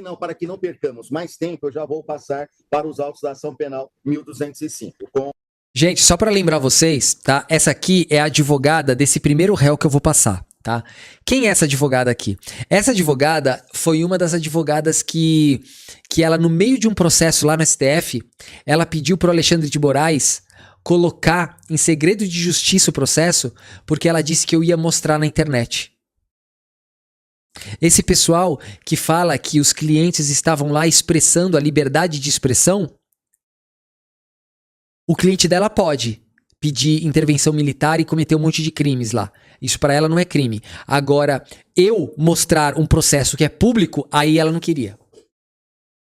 não, para que não percamos mais tempo, eu já vou passar para os autos da ação penal 1205. Gente, só para lembrar vocês, tá? Essa aqui é a advogada desse primeiro réu que eu vou passar, tá? Quem é essa advogada aqui? Essa advogada foi uma das advogadas que ela, no meio de um processo lá no STF, ela pediu pro Alexandre de Moraes colocar em segredo de justiça o processo, porque ela disse que eu ia mostrar na internet. Esse pessoal que fala que os clientes estavam lá expressando a liberdade de expressão, o cliente dela pode pedir intervenção militar e cometer um monte de crimes lá. Isso pra ela não é crime. Agora, eu mostrar um processo que é público, aí ela não queria.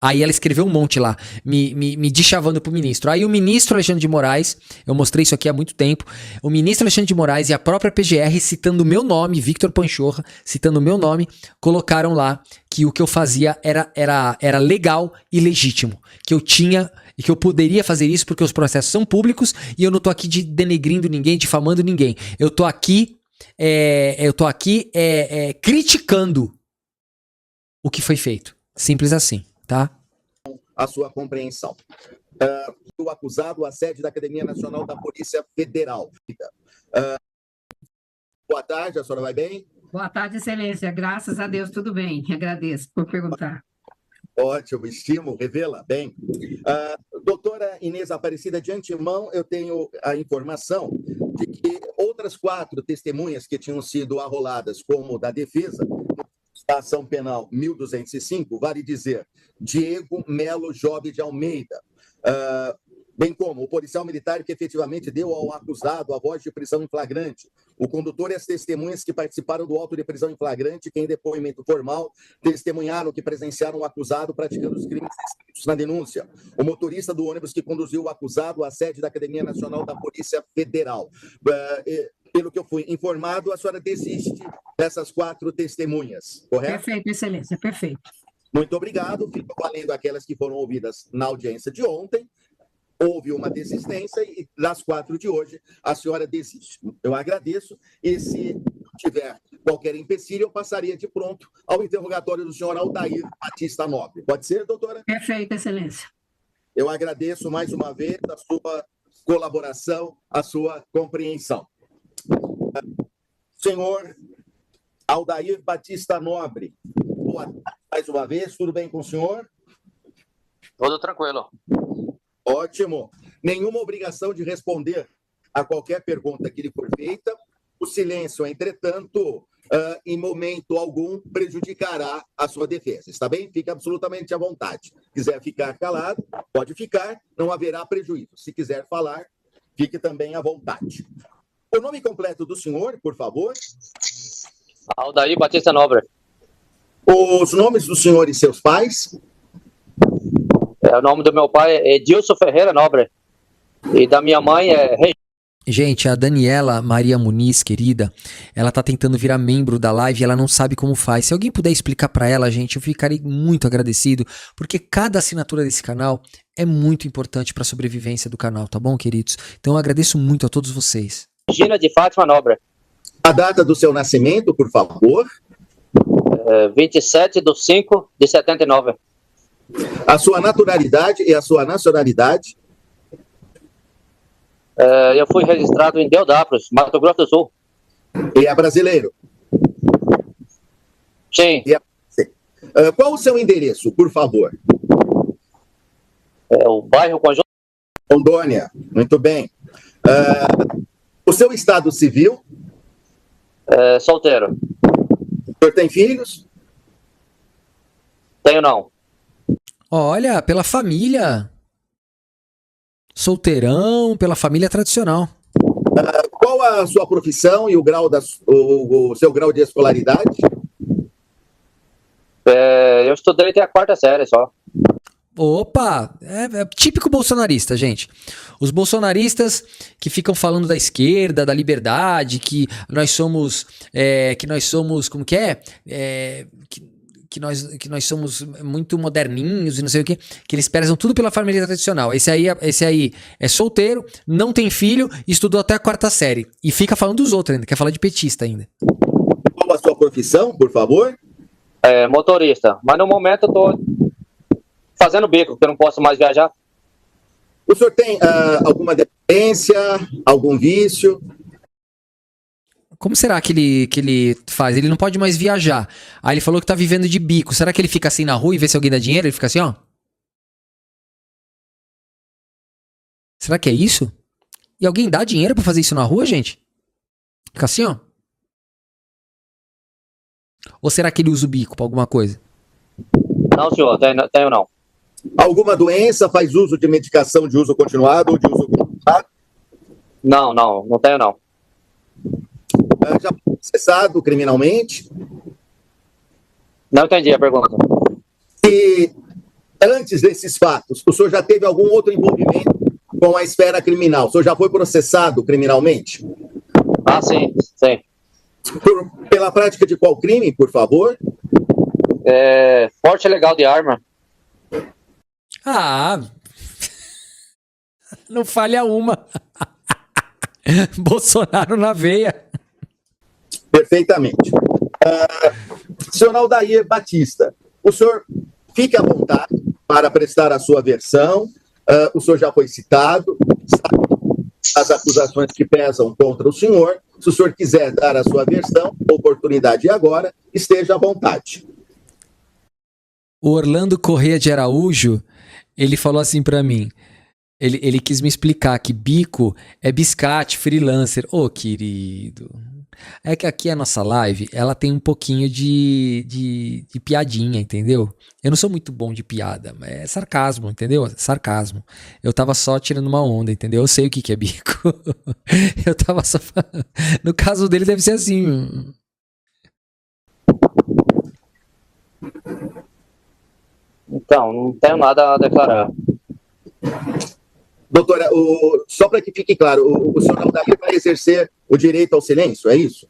Aí ela escreveu um monte lá, me deschavando pro ministro. Aí o ministro Alexandre de Moraes, eu mostrei isso aqui há muito tempo, o ministro Alexandre de Moraes e a própria PGR, citando o meu nome, Victor Panchorra, citando o meu nome, colocaram lá que o que eu fazia era legal e legítimo. Que eu tinha e que eu poderia fazer isso porque os processos são públicos e eu não tô aqui denegrindo ninguém, difamando ninguém. Eu tô aqui criticando o que foi feito. Simples assim. Tá? A sua compreensão. O acusado, a sede da Academia Nacional da Polícia Federal. Boa tarde, a senhora vai bem? Boa tarde, excelência. Graças a Deus, tudo bem. Agradeço por perguntar. Ótimo, estimo, revela bem. Doutora Inês Aparecida, de antemão, eu tenho a informação de que outras 4 testemunhas que tinham sido arroladas como da defesa, da ação penal 1205, vale dizer, Diego Melo Jobe de Almeida, bem como o policial militar que efetivamente deu ao acusado a voz de prisão em flagrante, o condutor e as testemunhas que participaram do auto de prisão em flagrante, que em depoimento formal testemunharam que presenciaram o acusado praticando os crimes descritos na denúncia, o motorista do ônibus que conduziu o acusado à sede da Academia Nacional da Polícia Federal. Pelo que eu fui informado, a senhora desiste dessas 4 testemunhas, correto? Perfeito, excelência, perfeito. Muito obrigado. Fico valendo aquelas que foram ouvidas na audiência de ontem. Houve uma desistência e das 4 de hoje, a senhora desiste. Eu agradeço e se tiver qualquer empecilho, eu passaria de pronto ao interrogatório do senhor Aldair Batista Nobre. Pode ser, doutora? Perfeito, excelência. Eu agradeço mais uma vez a sua colaboração, a sua compreensão. Senhor Aldair Batista Nobre, boa tarde mais uma vez, tudo bem com o senhor? Tudo tranquilo. Ótimo. Nenhuma obrigação de responder a qualquer pergunta que lhe for feita. O silêncio, entretanto, em momento algum, prejudicará a sua defesa. Está bem? Fique absolutamente à vontade. Se quiser ficar calado, pode ficar, não haverá prejuízo. Se quiser falar, fique também à vontade. O nome completo do senhor, por favor? Aldair Batista Nobre. Os nomes do senhor e seus pais? O nome do meu pai é Edilson Ferreira Nobre. E da minha mãe é... Gente, a Daniela Maria Muniz, querida, ela tá tentando virar membro da live e ela não sabe como faz. Se alguém puder explicar pra ela, gente, eu ficarei muito agradecido, porque cada assinatura desse canal é muito importante pra sobrevivência do canal, tá bom, queridos? Então eu agradeço muito a todos vocês. Regina de Fátima Nobre. A data do seu nascimento, por favor? 27/5/79. A sua naturalidade e a sua nacionalidade? Eu fui registrado em Deodápolis, Mato Grosso do Sul. E é brasileiro? Sim. Qual o seu endereço, por favor? O bairro Conjunto. Rondônia, muito bem. O seu estado civil? Solteiro. O senhor tem filhos? Tenho não. Olha, pela família. Solteirão, pela família tradicional. Qual a sua profissão e o seu grau de escolaridade? Eu estudei até a 4ª série só. Opa, é típico bolsonarista, gente. Os bolsonaristas que ficam falando da esquerda, da liberdade, que nós somos, como que é? Que nós somos muito moderninhos e não sei o que eles prezam tudo pela família tradicional. Esse aí é solteiro, não tem filho, estudou até a 4ª série. E fica falando dos outros ainda, quer falar de petista ainda. Qual a sua profissão, por favor? motorista. Mas no momento eu estou fazendo bico, porque eu não posso mais viajar. O senhor tem alguma dependência, algum vício? Como será que ele faz? Ele não pode mais viajar. Aí ele falou que tá vivendo de bico. Será que ele fica assim na rua e vê se alguém dá dinheiro? Ele fica assim, ó. Será que é isso? E alguém dá dinheiro pra fazer isso na rua, gente? Fica assim, ó. Ou será que ele usa o bico pra alguma coisa? Não, senhor, tenho não. Alguma doença, faz uso de medicação de uso continuado ou de uso continuado? Não tenho não. Já foi processado criminalmente? Não entendi a pergunta. E antes desses fatos, o senhor já teve algum outro envolvimento com a esfera criminal? O senhor já foi processado criminalmente? Ah, sim. Pela prática de qual crime, por favor? Porte ilegal de arma. Ah, não falha uma. Bolsonaro na veia. Perfeitamente. Senhor Aldair Batista, o senhor fique à vontade para prestar a sua versão. O senhor já foi citado, sabe as acusações que pesam contra o senhor. Se o senhor quiser dar a sua versão, oportunidade agora, esteja à vontade. O Orlando Corrêa de Araújo, ele falou assim pra mim. Ele quis me explicar que bico é biscate, freelancer. Ô, querido. É que aqui a nossa live, ela tem um pouquinho de piadinha, entendeu? Eu não sou muito bom de piada, mas é sarcasmo, entendeu? Sarcasmo. Eu tava só tirando uma onda, entendeu? Eu sei o que é bico. Eu tava só falando. No caso dele deve ser assim. Então, não tenho nada a declarar. Doutora, só para que fique claro, o senhor Aldair vai exercer o direito ao silêncio, é isso?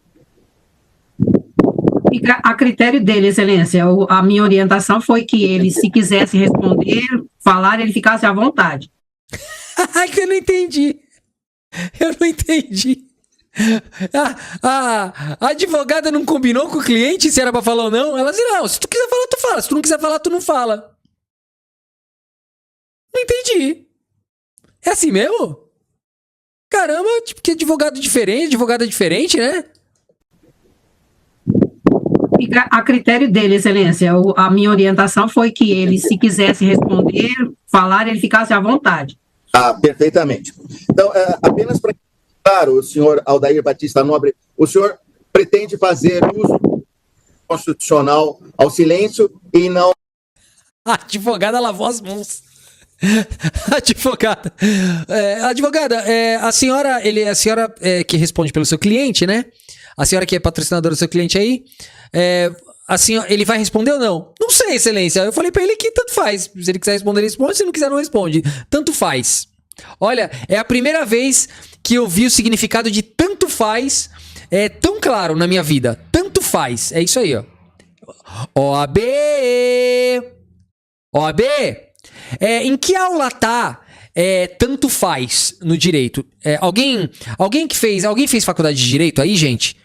Fica a critério dele, excelência. A minha orientação foi que ele, se quisesse responder, falar, ele ficasse à vontade. Ai, que eu não entendi. Eu não entendi. A advogada não combinou com o cliente se era pra falar ou não? Ela disse, não, se tu quiser falar, tu fala. Se tu não quiser falar, tu não fala. Não entendi. É assim mesmo? Caramba, tipo, que advogada diferente, né? Fica a critério dele, excelência. A minha orientação foi que ele, se quisesse responder, falar, ele ficasse à vontade. Perfeitamente. Então, apenas para claro, o senhor Aldair Batista Nobre, o senhor pretende fazer uso constitucional ao silêncio e não... A advogada lavou as mãos. Advogada, a senhora que responde pelo seu cliente, né? A senhora que é patrocinadora do seu cliente aí, ele vai responder ou não? Não sei, excelência. Eu falei pra ele que tanto faz. Se ele quiser responder, ele responde. Se não quiser, não responde. Tanto faz. Olha, é a primeira vez que eu vi o significado de tanto faz tão claro na minha vida. Tanto faz. É isso aí, ó. OAB! OAB! Em que aula tá tanto faz no direito? Alguém fez faculdade de direito aí, gente?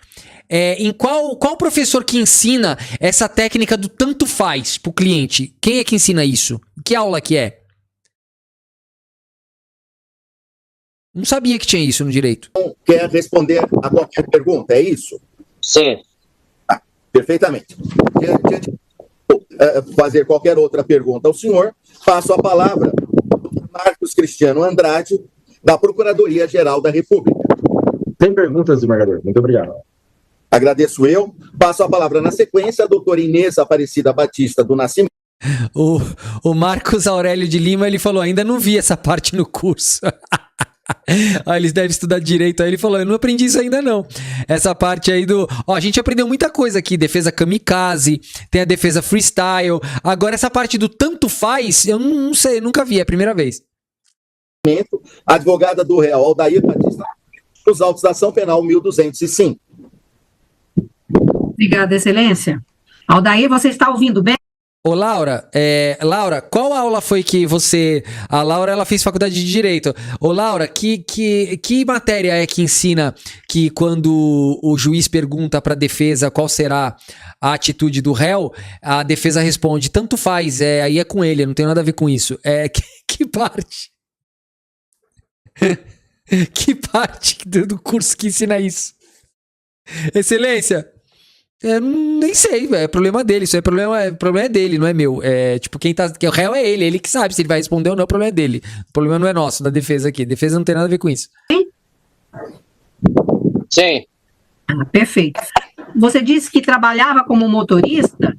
Em qual professor que ensina essa técnica do tanto faz pro cliente? Quem é que ensina isso? Que aula que é? Não sabia que tinha isso no direito. Quer responder a qualquer pergunta, é isso? Sim. Perfeitamente. Diante de fazer qualquer outra pergunta ao senhor, passo a palavra ao Marcos Cristiano Andrade, da Procuradoria-Geral da República. Sem perguntas, desembargador. Muito obrigado. Agradeço eu. Passo a palavra na sequência à doutora Inês Aparecida Batista do Nascimento. O Marcos Aurélio de Lima, ele falou, ainda não vi essa parte no curso. Eles devem estudar direito. Aí ele falou, eu não aprendi isso ainda não. Essa parte aí a gente aprendeu muita coisa aqui. Defesa kamikaze, tem a defesa freestyle. Agora essa parte do tanto faz, eu não sei, nunca vi, é a primeira vez. Advogada do réu Aldair Batista, dos autos da ação penal 1205. Obrigada, excelência. Aldair, você está ouvindo bem? Ô, Laura, Laura, qual aula foi que você... A Laura, ela fez faculdade de Direito. Ô, Laura, que matéria é que ensina que quando o juiz pergunta para a defesa qual será a atitude do réu, a defesa responde, tanto faz, aí é com ele, não tem nada a ver com isso. Que parte? Que parte do curso que ensina isso? Excelência... nem sei, é problema dele. Isso é problema dele, não é meu. Tipo, que o réu é ele que sabe se ele vai responder ou não, o problema é dele. O problema não é nosso, da defesa aqui. A defesa não tem nada a ver com isso. Sim. Perfeito. Você disse que trabalhava como motorista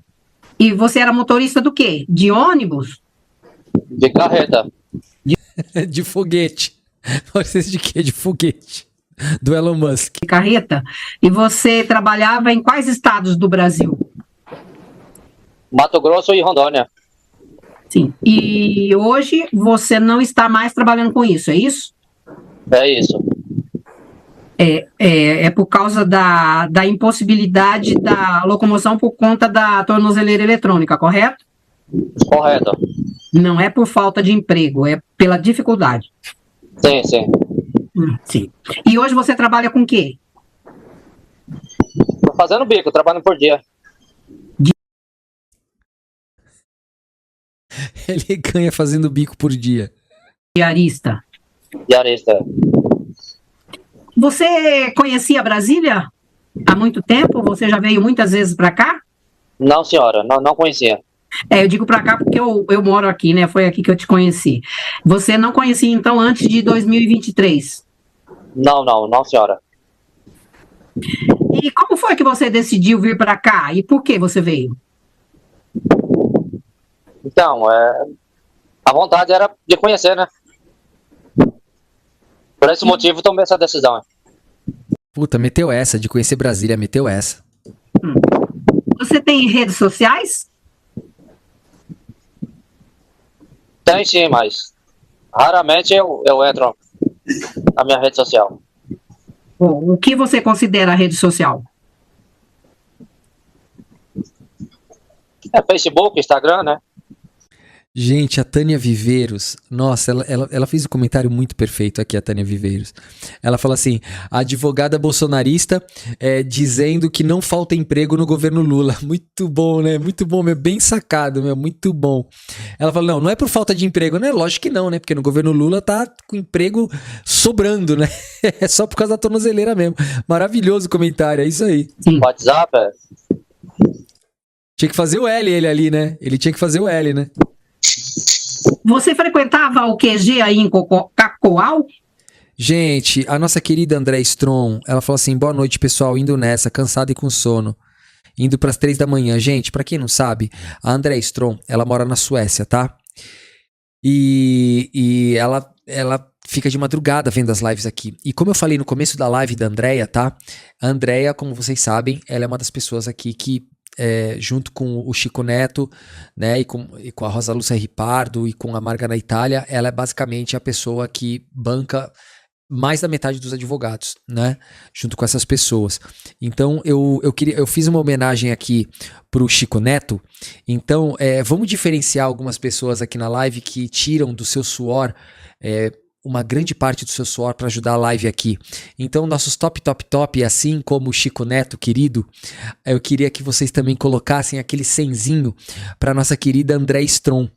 e você era motorista do quê? De ônibus? De carreta. De foguete. Vocês de quê? De foguete. Do Elon Musk. De carreta? E você trabalhava em quais estados do Brasil? Mato Grosso e Rondônia. Sim. E hoje você não está mais trabalhando com isso, é isso? É isso. É por causa da impossibilidade da locomoção por conta da tornozeleira eletrônica, correto? Correto. Não é por falta de emprego, é pela dificuldade. Sim, sim. Sim. E hoje você trabalha com o quê? Tô fazendo bico, trabalhando por dia. Ele ganha fazendo bico por dia. Diarista. Diarista. Você conhecia Brasília há muito tempo? Você já veio muitas vezes para cá? Não, senhora, não conhecia. Eu digo para cá porque eu moro aqui, né? Foi aqui que eu te conheci. Você não conhecia, então, antes de 2023? Não, senhora. E como foi que você decidiu vir para cá? E por que você veio? Então, a vontade era de conhecer, né? Por esse motivo, tomei essa decisão. Puta, meteu essa de conhecer Brasília, meteu essa. Você tem redes sociais? Tem sim, mas raramente eu entro na minha rede social. Bom, o que você considera rede social? Facebook, Instagram, né? Gente, a Tânia Viveiros, nossa, ela fez um comentário muito perfeito aqui, a Tânia Viveiros. Ela fala assim, a advogada bolsonarista dizendo que não falta emprego no governo Lula. Muito bom, né? Muito bom, bem sacado, muito bom. Ela fala, não é por falta de emprego, né? Lógico que não, né? Porque no governo Lula tá com emprego sobrando, né? É só por causa da tornozeleira mesmo. Maravilhoso o comentário, é isso aí. Sim. WhatsApp, Tinha que fazer o L ele ali, né? Ele tinha que fazer o L, né? Você frequentava o QG aí em Cacoal? Gente, a nossa querida André Strom, ela falou assim, boa noite pessoal, indo nessa, cansado e com sono, indo pras 3 da manhã. Gente, pra quem não sabe, a André Strom, ela mora na Suécia, tá? E ela fica de madrugada vendo as lives aqui. E como eu falei no começo da live da Andrea, tá? A Andrea, como vocês sabem, ela é uma das pessoas aqui que junto com o Chico Neto, né, e com a Rosa Lúcia Ripardo e com a Marga na Itália, ela é basicamente a pessoa que banca mais da metade dos advogados, né, junto com essas pessoas. Então eu fiz uma homenagem aqui pro Chico Neto. Então vamos diferenciar algumas pessoas aqui na live que tiram do seu suor uma grande parte do seu suor para ajudar a live aqui. Então, nossos top, assim como o Chico Neto, querido, eu queria que vocês também colocassem aquele cenzinho para nossa querida André Strom.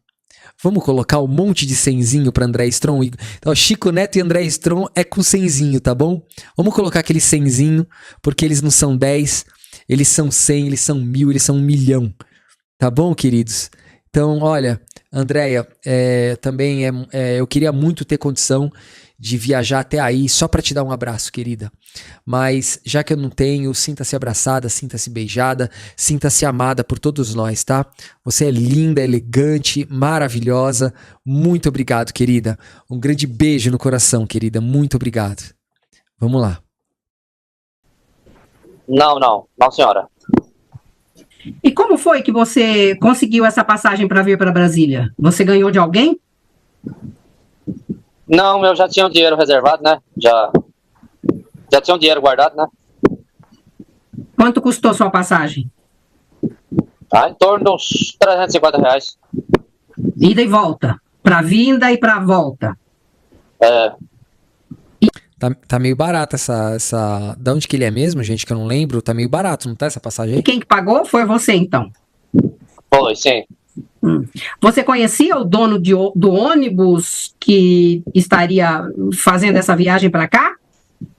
Vamos colocar um monte de cenzinho para André Strom? Então, Chico Neto e André Strom é com cenzinho, tá bom? Vamos colocar aquele cenzinho, porque eles não são 10, eles são 100, eles são 1000, eles são 1 milhão. Tá bom, queridos? Então, olha, Andréia, também eu queria muito ter condição de viajar até aí só para te dar um abraço, querida. Mas já que eu não tenho, sinta-se abraçada, sinta-se beijada, sinta-se amada por todos nós, tá? Você é linda, elegante, maravilhosa. Muito obrigado, querida. Um grande beijo no coração, querida. Muito obrigado. Vamos lá. Não, senhora. E como foi que você conseguiu essa passagem para vir para Brasília? Você ganhou de alguém? Não, eu já tinha o dinheiro reservado, né? Já tinha o dinheiro guardado, né? Quanto custou sua passagem? Em torno de uns R$350. Ida e volta. Para vinda e para volta. É, Tá meio barato essa. Da onde que ele é mesmo, gente? Que eu não lembro. Tá meio barato, não tá essa passagem E aí? quem que pagou foi você, então. foi, sim. Você conhecia o dono do ônibus que estaria fazendo essa viagem para cá?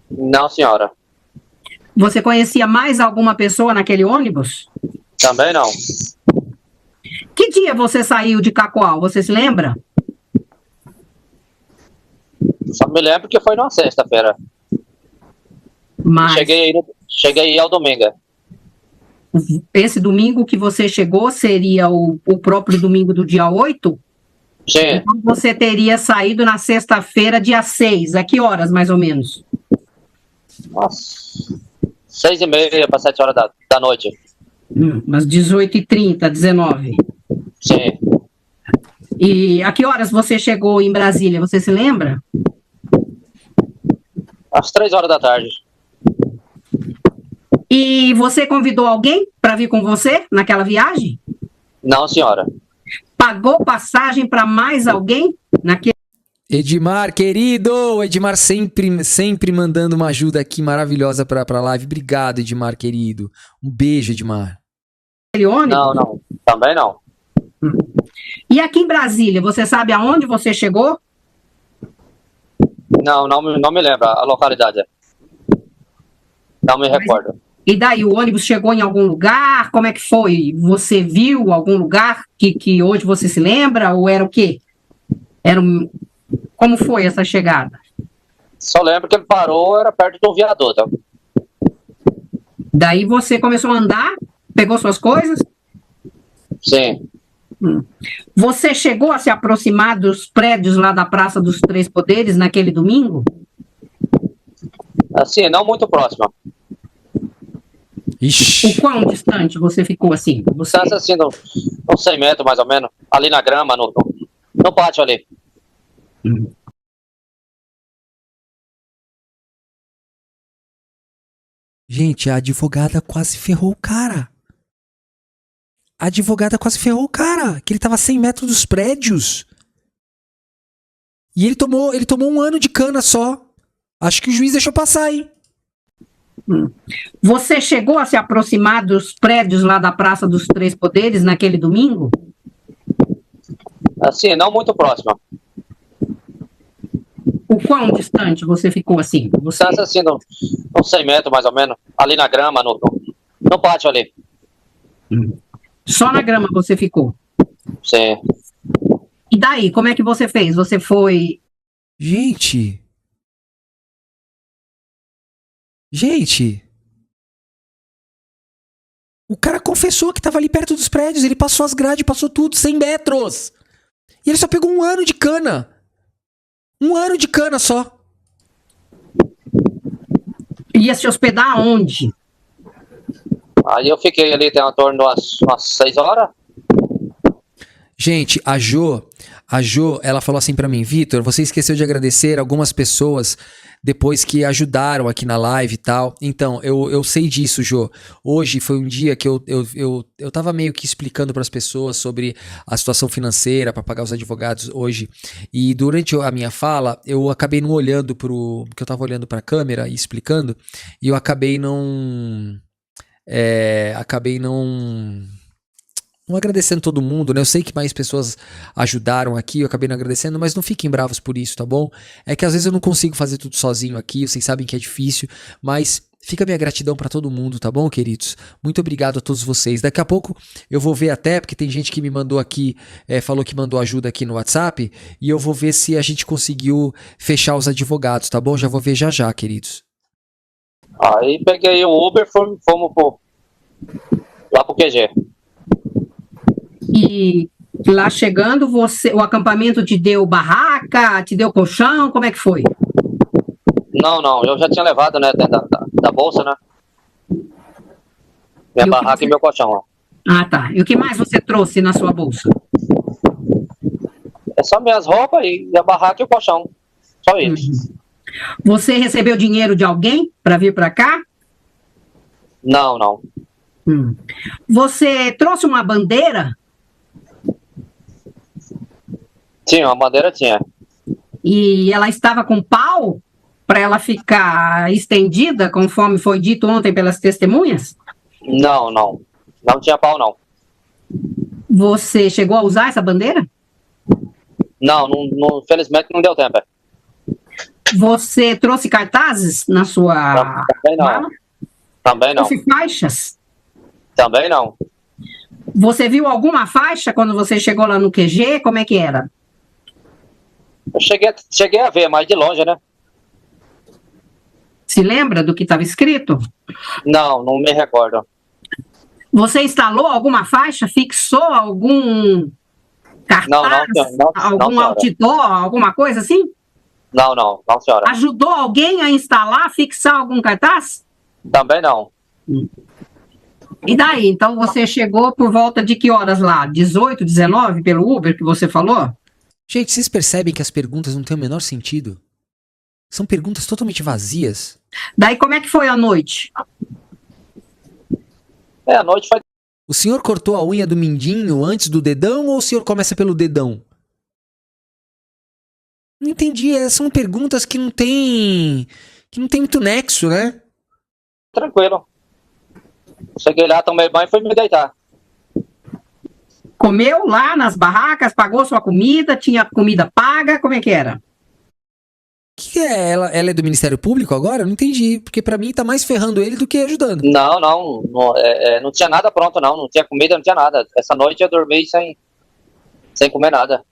Não, senhora. Você conhecia mais alguma pessoa naquele ônibus? Também não. Que dia você saiu de Cacoal? Você se lembra? Só me lembro que foi numa sexta-feira. Mas Cheguei aí ao domingo. esse domingo que você chegou seria o próprio domingo do dia 8? Sim, Então você teria saído na sexta-feira, dia 6. A que horas, mais ou menos? nossa. 6h30 para 7 horas da noite. Umas 18h30, 19. Sim. E a que horas você chegou em Brasília? Você se lembra? Às 3 horas da tarde. E você convidou alguém para vir com você naquela viagem? Não, senhora. Pagou passagem para mais alguém naquele? Edmar, querido! Edmar sempre mandando uma ajuda aqui maravilhosa pra live. Obrigado, Edmar, querido. Um beijo, Edmar. ônibus? Não. Também não. E aqui em Brasília, você sabe aonde você chegou? Não me lembro a localidade. Não me recordo. E daí, o ônibus chegou em algum lugar? Como é que foi? Você viu algum lugar que hoje você se lembra? Ou era o quê? Como foi essa chegada? Só lembro que ele parou, era perto de um viaduto. Daí você começou a andar, pegou suas coisas? Sim. Você chegou a se aproximar dos prédios lá da Praça dos Três Poderes naquele domingo? Assim, não muito próximo. Ixi. O quão distante você ficou assim? Você... Distância assim, uns 100 metros mais ou menos. Ali na grama, no pátio ali. Gente, a advogada quase ferrou o cara. A advogada quase ferrou o cara, que ele tava a 100 metros dos prédios. E ele tomou 1 ano de cana só. Acho que o juiz deixou passar, hein? Você chegou a se aproximar dos prédios lá da Praça dos Três Poderes naquele domingo? Assim, não muito próximo. O quão distante você ficou assim? Você... Distância assim, uns 100 metros mais ou menos. Ali na grama, no pátio ali. Só na grama você ficou? Sim. E daí, como é que você fez? Você foi... Gente. O cara confessou que tava ali perto dos prédios. Ele passou as grades, passou tudo, 100 metros. E ele só pegou 1 ano de cana. 1 ano de cana só. Ia se hospedar aonde? Aí eu fiquei ali em torno de umas 6 horas. Gente, a Jo, ela falou assim pra mim: Vitor, você esqueceu de agradecer algumas pessoas depois que ajudaram aqui na live e tal. Então, eu sei disso, Jo. Hoje foi um dia que eu tava meio que explicando pras pessoas sobre a situação financeira pra pagar os advogados hoje. E durante a minha fala, eu acabei não olhando porque eu tava olhando pra câmera e explicando, e eu acabei não agradecendo todo mundo, né? Eu sei que mais pessoas ajudaram aqui, eu acabei não agradecendo, mas não fiquem bravos por isso, tá bom? É que às vezes eu não consigo fazer tudo sozinho aqui, vocês sabem que é difícil, mas fica a minha gratidão pra todo mundo, tá bom, queridos? Muito obrigado a todos vocês. Daqui a pouco eu vou ver até, porque tem gente que me mandou aqui, falou que mandou ajuda aqui no WhatsApp, e eu vou ver se a gente conseguiu fechar os advogados, tá bom? Já vou ver já, queridos. Aí peguei o Uber, fomos lá pro QG. E lá chegando, o acampamento te deu barraca, te deu colchão, como é que foi? Não, eu já tinha levado, né, dentro da bolsa, né? Minha barraca e meu colchão lá. Ah, tá. E o que mais você trouxe na sua bolsa? É só minhas roupas e a barraca e o colchão. Só isso. Você recebeu dinheiro de alguém para vir para cá? Não. Você trouxe uma bandeira Tinha, uma bandeira tinha. e ela estava com pau para ela ficar estendida, conforme foi dito ontem pelas testemunhas? Não, não. Não tinha pau, não. Você chegou a usar essa bandeira? Não, infelizmente não deu tempo. Você trouxe cartazes na sua Também não. mala? Também não. Trouxe faixas? Também não. Você viu alguma faixa quando você chegou lá no QG? Como é que era? Eu cheguei a ver, mas de longe, né? Se lembra do que estava escrito? Não, não me recordo. Você instalou alguma faixa? Fixou algum cartaz? Não, algum senhora. outdoor? Alguma coisa assim? Não, senhora. Ajudou alguém a instalar, fixar algum cartaz? Também não. E daí? Então você chegou por volta de que horas lá? 18, 19 pelo Uber que você falou? Gente, vocês percebem que as perguntas não têm o menor sentido? São perguntas totalmente vazias. Daí como é que foi a noite? A noite foi. O senhor cortou a unha do mindinho antes do dedão ou o senhor começa pelo dedão? Não entendi. São perguntas que não tem muito nexo, né? Tranquilo. Cheguei lá, tomei banho e fui me deitar. Comeu lá nas barracas, pagou sua comida, tinha comida paga, como é que era? Que é? Ela é do Ministério Público agora? Eu não entendi. Porque pra mim tá mais ferrando ele do que ajudando. Não tinha nada pronto, não. Não tinha comida, não tinha nada. Essa noite eu dormi sem comer nada.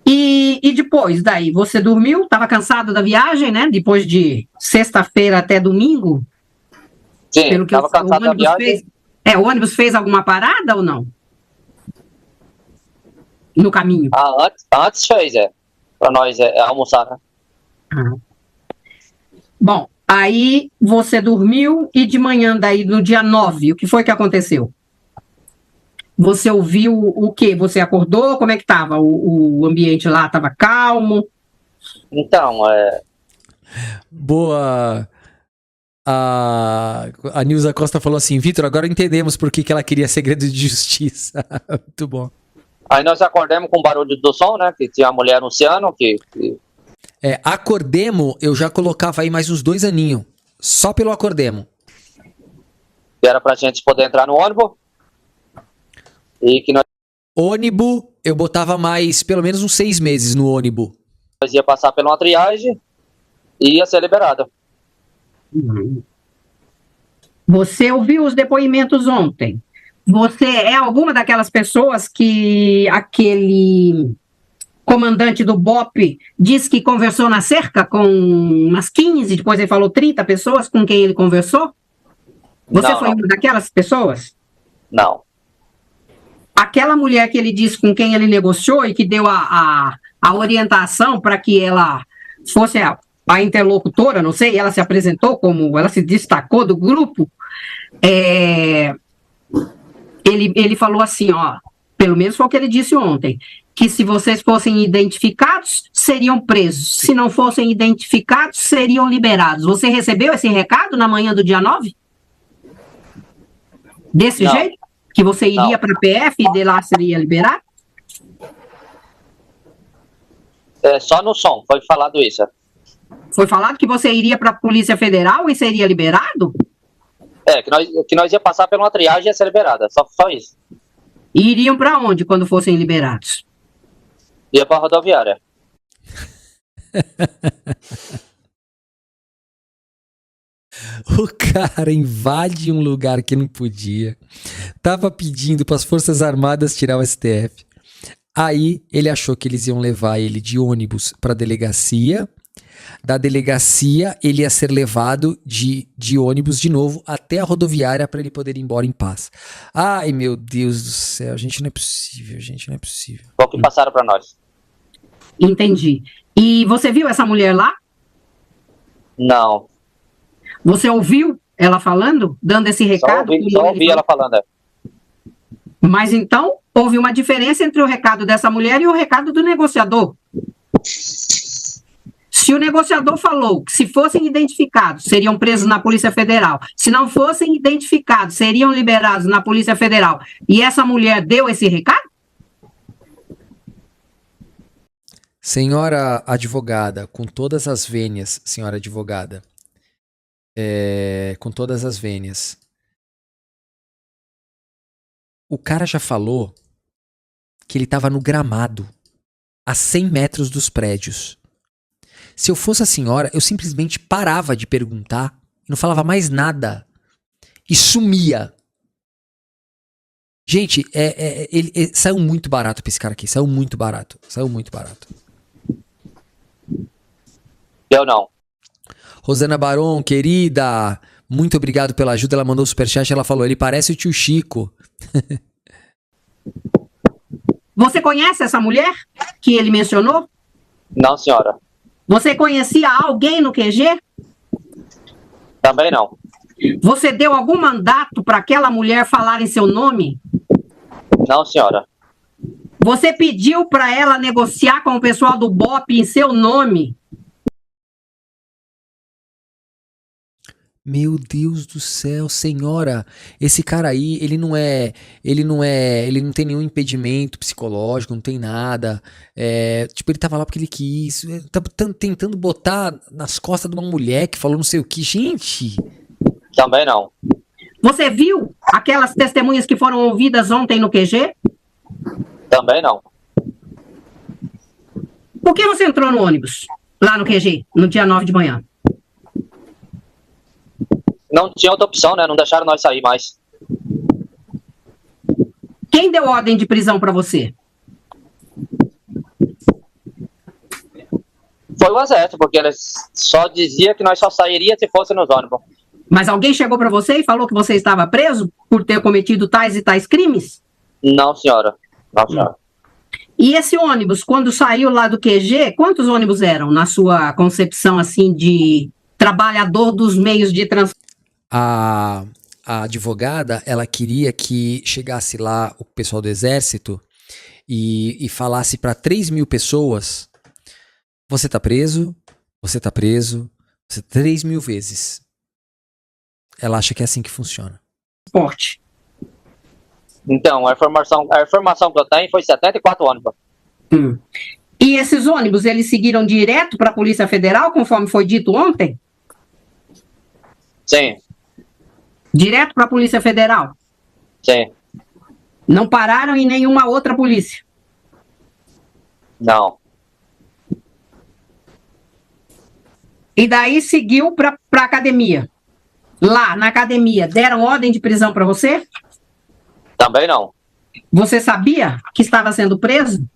E depois daí, você dormiu? Estava cansado da viagem, né? Depois de sexta-feira até domingo? Sim, Pelo que estava cansado da viagem. O ônibus fez alguma parada ou não? No caminho? Antes fez, pra nós almoçar, né? Bom, aí você dormiu e de manhã daí, no dia 9, o que foi que aconteceu? Você ouviu o quê? Você acordou? Como é que estava? O ambiente lá estava calmo? Então, Boa. A Nilza Costa falou assim: Vitor, agora entendemos por que ela queria segredo de justiça. Muito bom. Aí nós acordamos com o barulho do som, né? Que tinha a mulher anunciando que... Acordemo, eu já colocava aí mais uns 2 aninhos. Só pelo Acordemo. Que era pra gente poder entrar no ônibus. E que nós Ônibus, eu botava mais, pelo menos uns 6 meses no ônibus. ia passar por uma triagem e ia ser liberado. Você ouviu os depoimentos ontem? Você é alguma daquelas pessoas que aquele comandante do BOP disse que conversou na cerca com umas 15, depois ele falou 30 pessoas com quem ele conversou? Você Não, foi uma daquelas pessoas? Não. Aquela mulher que ele disse com quem ele negociou e que deu a orientação para que ela fosse a interlocutora, não sei, ela se apresentou como, ela se destacou do grupo, ele falou assim, ó, pelo menos foi o que ele disse ontem, que se vocês fossem identificados, seriam presos. Se não fossem identificados, seriam liberados. Você recebeu esse recado na manhã do dia 9? Desse Não. jeito? Que você iria para a PF e de lá seria liberado? Só no som, foi falado isso. Foi falado que você iria para a Polícia Federal e seria liberado? Que nós ia passar por uma triagem e ia ser liberada. Só isso. E iriam para onde quando fossem liberados? Ia pra rodoviária. O cara invade um lugar que não podia. Tava pedindo para as Forças Armadas tirar o STF. Aí ele achou que eles iam levar ele de ônibus para a delegacia. Da delegacia ele ia ser levado de ônibus de novo até a rodoviária para ele poder ir embora em paz. Ai, meu Deus do céu, gente, não é possível, gente, não é possível. Foi o que passaram pra nós. Entendi. E você viu essa mulher lá? Não. Você ouviu ela falando, dando esse recado? Só ouvi ela falando. Mas então, houve uma diferença entre o recado dessa mulher e o recado do negociador. Se Se o negociador falou que se fossem identificados, seriam presos na Polícia Federal. Se não fossem identificados, seriam liberados na Polícia Federal. E essa mulher deu esse recado? Senhora advogada, com todas as vênias, senhora advogada, com todas as vênias, o cara já falou que ele estava no gramado, a 100 metros dos prédios. Se eu fosse a senhora, eu simplesmente parava de perguntar e não falava mais nada e sumia. Gente, ele saiu muito barato pra esse cara aqui, saiu muito barato. Eu não. Rosana Baron, querida, muito obrigado pela ajuda. Ela mandou o superchat, ela falou, ele parece o tio Chico. Você conhece essa mulher que ele mencionou? Não, senhora. Você conhecia alguém no QG? Também não. Você deu algum mandato para aquela mulher falar em seu nome? Não, senhora. Você pediu para ela negociar com o pessoal do BOP em seu nome? Meu Deus do céu, senhora, esse cara aí, ele não tem nenhum impedimento psicológico, não tem nada. Tipo, ele tava lá porque ele quis. Tá tentando botar nas costas de uma mulher que falou não sei o que. Gente! Também não. Você viu aquelas testemunhas que foram ouvidas ontem no QG? Também não. Por que você entrou no ônibus, lá no QG, no dia 9 de manhã? Não tinha outra opção, né? Não deixaram nós sair mais. Quem deu ordem de prisão para você? Foi o exército, porque eles só dizia que nós só sairia se fosse nos ônibus. Mas alguém chegou para você e falou que você estava preso por ter cometido tais e tais crimes? Não, senhora. Não, senhora. E esse ônibus, quando saiu lá do QG, quantos ônibus eram, na sua concepção, assim, de trabalhador dos meios de transporte? A advogada, ela queria que chegasse lá o pessoal do exército e falasse para 3.000 pessoas, você tá preso, 3.000 vezes. Ela acha que é assim que funciona. Então, a informação que eu tenho foi 74 ônibus. E esses ônibus, eles seguiram direto para a Polícia Federal, conforme foi dito ontem? Sim. Direto para a Polícia Federal? Sim. Não pararam em nenhuma outra polícia? Não. E daí seguiu para a academia? Lá, na academia, deram ordem de prisão para você? Também não. Você sabia que estava sendo preso?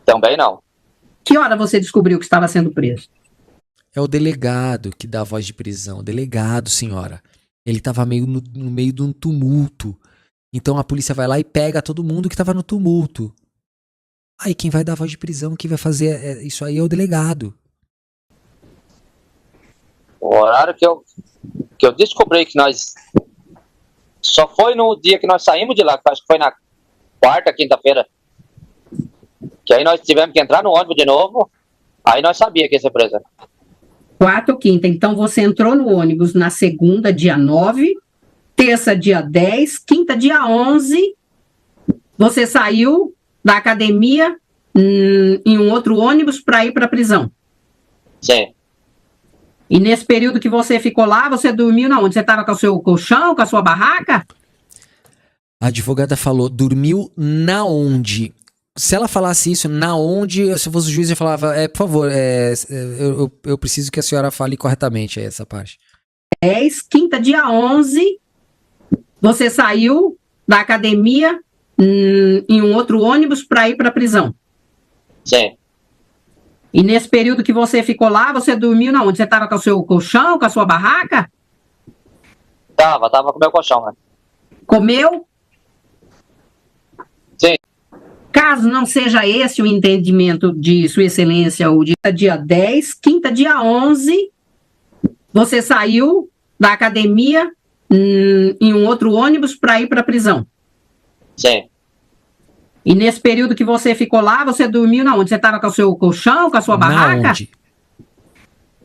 Também não. Que hora você descobriu que estava sendo preso? É o delegado que dá a voz de prisão. O delegado, senhora. Ele estava no meio de um tumulto. Então a polícia vai lá e pega todo mundo que estava no tumulto. Aí quem vai dar a voz de prisão, quem vai fazer isso aí é o delegado. O horário que eu descobri que nós... Só foi no dia que nós saímos de lá, que acho que foi na quarta, quinta-feira. Que aí nós tivemos que entrar no ônibus de novo. Aí nós sabíamos que ia ser presa. Quarta ou quinta. Então você entrou no ônibus na segunda, dia 9, terça, dia 10, quinta, dia 11. Você saiu da academia em um outro ônibus para ir para a prisão. Sim. E nesse período que você ficou lá, você dormiu na onde? Você estava com o seu colchão, com a sua barraca? A advogada falou, dormiu na onde? Se ela falasse isso, na onde, se eu fosse o juiz, eu falava, por favor, eu preciso que a senhora fale corretamente essa parte. 10, quinta, dia 11, você saiu da academia em um outro ônibus para ir para a prisão. Sim. E nesse período que você ficou lá, você dormiu na onde? Você estava com o seu colchão, com a sua barraca? Tava com o meu colchão, né? Comeu? Sim. Caso não seja esse o entendimento de Sua Excelência, o dia 10, quinta, dia 11, você saiu da academia em um outro ônibus para ir para a prisão. Sim. E nesse período que você ficou lá, você dormiu na onde? Você estava com o seu colchão, com a sua barraca? Na onde?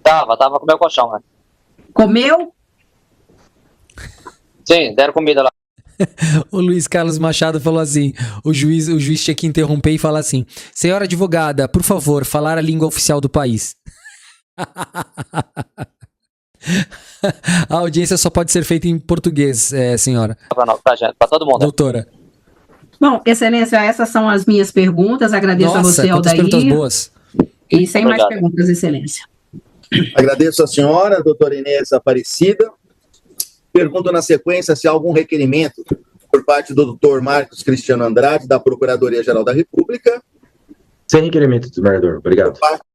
Tava com o meu colchão, né? Comeu? Sim, deram comida lá. O Luiz Carlos Machado falou assim: o juiz tinha que interromper e falar assim: senhora advogada, por favor, falar a língua oficial do país. A audiência só pode ser feita em português, senhora. Pra gente, pra todo mundo. Doutora. Bom, excelência, essas são as minhas perguntas. Agradeço a você, quantas perguntas Aldair. boas. E sem mais Obrigado. perguntas, excelência. Agradeço a senhora, doutora Inês Aparecida. Pergunto na sequência se há algum requerimento por parte do doutor Marcos Cristiano Andrade, da Procuradoria-Geral da República. Sem requerimento, desembargador. Obrigado. Por parte